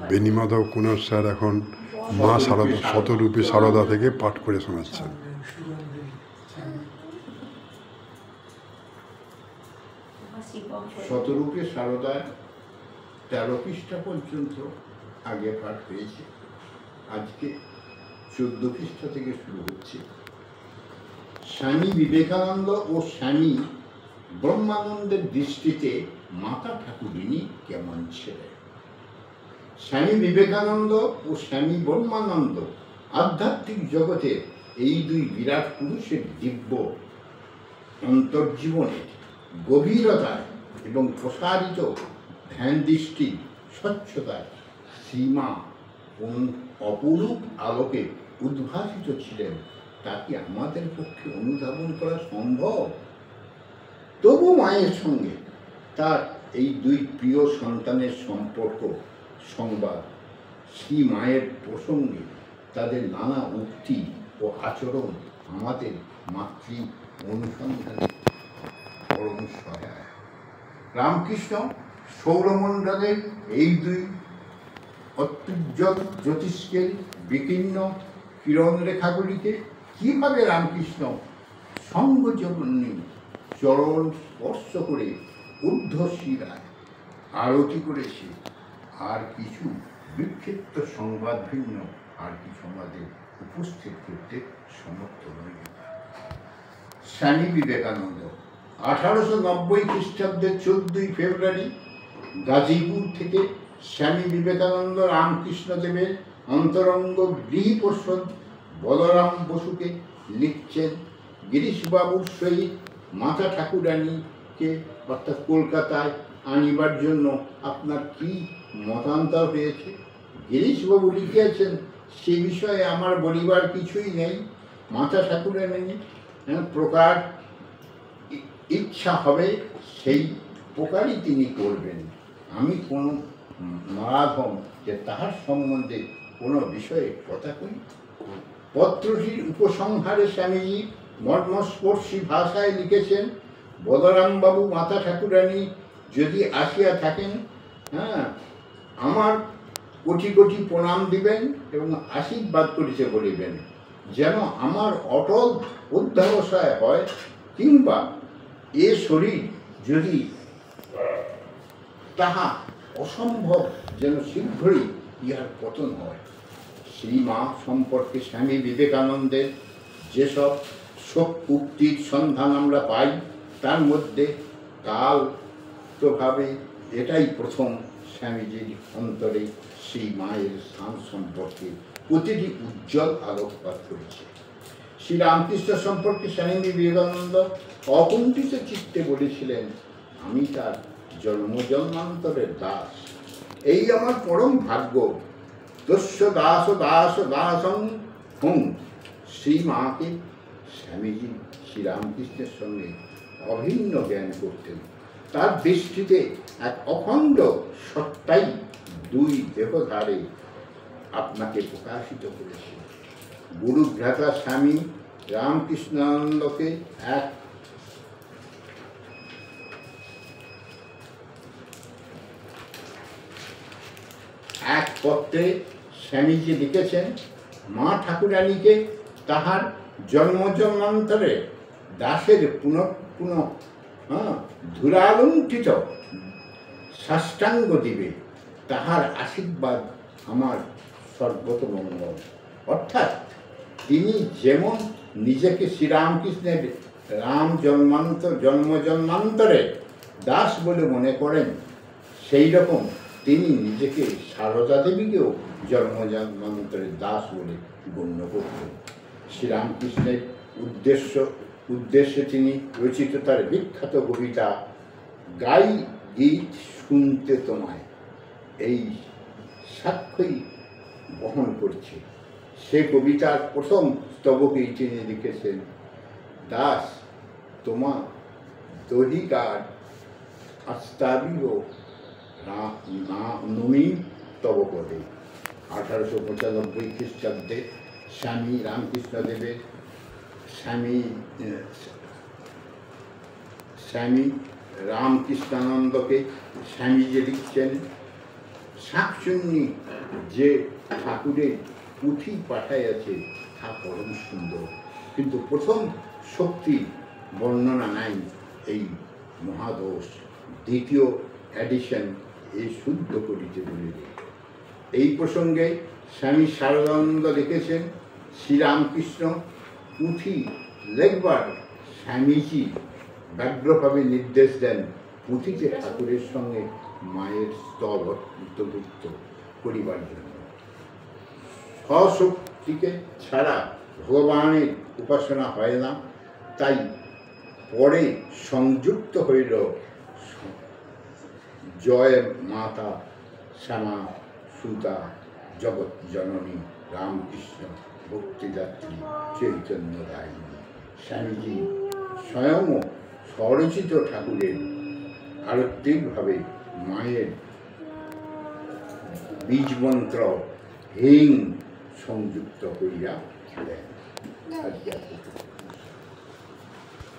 Benimadhab Kumar sir এখন মা সারদা শতরূপী সারদা থেকে পাঠ করে শোনাচ্ছেন। শতরূপী সারদার 13 পৃষ্ঠা পর্যন্ত আগে পাঠ হয়েছে, আজকে 14 পৃষ্ঠা থেকে শুরু হচ্ছে। স্বামী বিবেকানন্দ ও স্বামী ব্রহ্মানন্দের দৃষ্টিতে মাতা ঠাকুরিনী কেমন ছিলেন? স্বামী বিবেকানন্দ ও স্বামী ব্রহ্মানন্দ আধ্যাত্মিক জগতে এই দুই বিরাট পুরুষের দিব্য অন্তর্জীবনের গভীরতায় এবং প্রসারিত ধ্যান দৃষ্টির স্বচ্ছতায় সীমা অপরূপ আলোকে উদ্ভাসিত ছিলেন, তা কি আমাদের পক্ষে অনুধাবন করা সম্ভব? তবু মায়ের সঙ্গে তার এই দুই প্রিয় সন্তানের সম্পর্ক সংবাদ, শ্রী মায়ের প্রসঙ্গে তাদের নানা উক্তি ও আচরণ আমাদের মাতৃ অনুসন্ধানে পরম সহায়। রামকৃষ্ণ সৌরমণ্ডলের এই দুই অত্যুজ্জ্বল জ্যোতিষ্কের বিকীর্ণ কিরণ রেখাগুলিকে কীভাবে রামকৃষ্ণ সঙ্গজননী চরণ স্পর্শ করে ঊর্ধ্বশিরায় আরতি করেছে, আর কিছু বিক্ষিপ্ত সংবাদ ভিন্ন আর কিছু আমাদের উপস্থিত করতে সমর্থ হইল। স্বামী বিবেকানন্দ 1890 খ্রিস্টাব্দের 14 ফেব্রুয়ারি গাজীপুর থেকে স্বামী বিবেকানন্দ রামকৃষ্ণ দেবের অন্তরঙ্গ গৃহীপর্ষদ বলরাম বসুকে লিখছেন, গিরিশবাবুর সহিত মাতা ঠাকুরানীকে অর্থাৎ কলকাতায় আনিবার জন্য আপনার কি মতান্তর হয়েছে? গিরিশবাবু লিখিয়েছেন, সে বিষয়ে আমার বলিবার কিছুই নেই। মাতা ঠাকুরানী প্রকার ইচ্ছা হবে সেই প্রকারই তিনি করবেন। আমি কোনো মারাধম যে তাহার সম্বন্ধে কোনো বিষয়ে কথা কই। পত্রটির উপসংহারে স্বামীজি মর্মস্পর্শী ভাষায় লিখেছেন, বলরামবাবু মাতা ঠাকুরানী যদি আসিয়া থাকেন, আমার কোটি কোটি প্রণাম দিবেন এবং আশীর্বাদ করিতে বলিবেন, যেন আমার অটল অধ্যাবসায় হয়, কিংবা এ শরীর যদি তাহা অসম্ভব যেন শীঘ্রই ইহার পতন হয়। শ্রীমা সম্পর্কে স্বামী বিবেকানন্দের যেসব উক্তির সন্ধান আমরা পাই, তার মধ্যে কালভাবে এটাই প্রথম স্বামীজির অন্তরে সেই মায়ের স্থান সম্পর্কে প্রতিটি উজ্জ্বল আলোকপাত করেছে। শ্রীরামকৃষ্ণ সম্পর্কে স্বামী বিবেকানন্দ অকুণ্ঠিত চিত্তে বলেছিলেন, আমি তার জন্মজন্মান্তরের দাস, এই আমার পরম ভাগ্য। তস্য দাস দাস দাসং হুম। শ্রীমাকে স্বামীজি শ্রীরামকৃষ্ণের সঙ্গে অভিন্ন জ্ঞান করতেন। তার দৃষ্টিতে এক অখণ্ড সত্তাই দুই দেহধারে আপনাকে প্রকাশিত করেছে। গুরুভ্রাতা স্বামী রামকৃষ্ণানন্দকে এক পত্রে স্বামীজি লিখেছেন, মা ঠাকুরানীকে তাহার জন্মজন্মান্তরে দাসের পুনঃ ধুরালুণ্ঠিত সাষ্টাঙ্গ দিবে, তাহার আশীর্বাদ আমার সর্বত মঙ্গল। অর্থাৎ তিনি যেমন নিজেকে শ্রীরামকৃষ্ণের জন্মজন্মান্তরে দাস বলে মনে করেন, সেই রকম তিনি নিজেকে সারদা দেবীকেও জন্মজন্মান্তরের দাস বলে গণ্য করতেন। শ্রীরামকৃষ্ণের উদ্দেশ্যে তিনি রচিত তার বিখ্যাত কবিতা গাই গীত শুনতে তোমায় এই সাক্ষ্যই বহন করছে। সে কবিতার প্রথম স্তবকেই তিনি লিখেছেন, দাস তোমা দহিকার আস্তাবিহ নমি তব পদে। 1895 খ্রিস্টাব্দে স্বামী রামকৃষ্ণদেবের স্বামী রামকৃষ্ণানন্দকে স্বামীজি লিখছেন, শাকচুন্নি যে ঠাকুরের পুঁথি পাঠাইয়াছে তা পরম সুন্দর, কিন্তু প্রথম শক্তি বর্ণনা নাই এই মহাদোষ, দ্বিতীয় এডিশন এই শুদ্ধ করিতে বলিবে। এই প্রসঙ্গে স্বামী শারদানন্দ লিখেছেন, শ্রীরামকৃষ্ণ পুঁথি লেখবার স্বামীজি ব্যগ্রভাবে নির্দেশ দেন পুঁথিতে ঠাকুরের সঙ্গে মায়ের স্তব অন্তর্ভুক্ত করিবার জন্য। স্বশক্তিকে ছাড়া ভগবানের উপাসনা হয় না, তাই পরে সংযুক্ত হইল জয় মাতা শ্যামা সুতা জগৎ জননী রামকৃষ্ণ ভক্তিদাত্রী চৈতন্য রায়নী। স্বামীজি স্বয়ং স্বরচিত ঠাকুরের আরত্বিকভাবে মায়ের বীজমন্ত্র হিং সংযুক্ত করিয়া দেন।